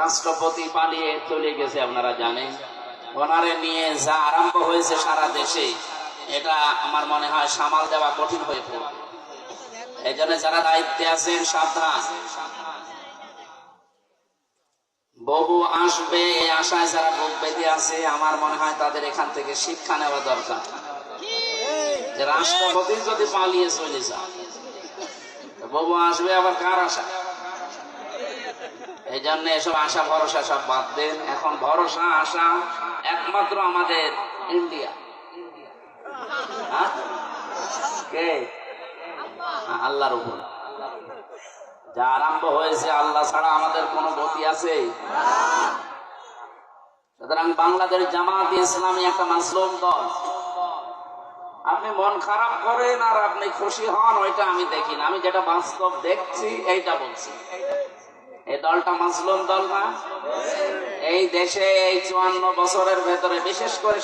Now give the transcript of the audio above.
রাষ্ট্রপতি পালিয়ে চলে গেছে, আপনারা জানেন। ওনারে নিয়ে যা আরম্ভ হয়েছে সারা দেশে, এটা আমার মনে হয় সামাল দেওয়া কঠিন হয়ে পড়বে। এই জন্য যারা দায়িত্বে আছেন সাবধান। বহু আসবে এই আশায় যারা বুক বেঁধে আছে, আমার মনে হয় তাদের এখান থেকে শিক্ষা নেওয়া দরকার। যে রাষ্ট্রপতি যদি পালিয়ে চলে যায়, বহু আসবে আবার কার আশা? এই জন্য এসব আশা ভরসা সব বাদ দেন। এখন ভরসা আশা একমাত্র আমাদের ইন্ডিয়া। কে? আল্লাহর উপর। যা আরম্ভ হয়েছে আল্লাহ ছাড়া আমাদের কোনো গতি আছে? সুতরাং বাংলাদেশ জামাত ইসলামী একটা মাসলুম দল। আপনি মন খারাপ করেন আর আপনি খুশি হন, ওইটা আমি দেখি না। আমি যেটা বাস্তব দেখছি এইটা বলছি। এই দলটা মাসলুম দল না। এই দেশে এই 54 বছরের ভেতরে বিশেষ করে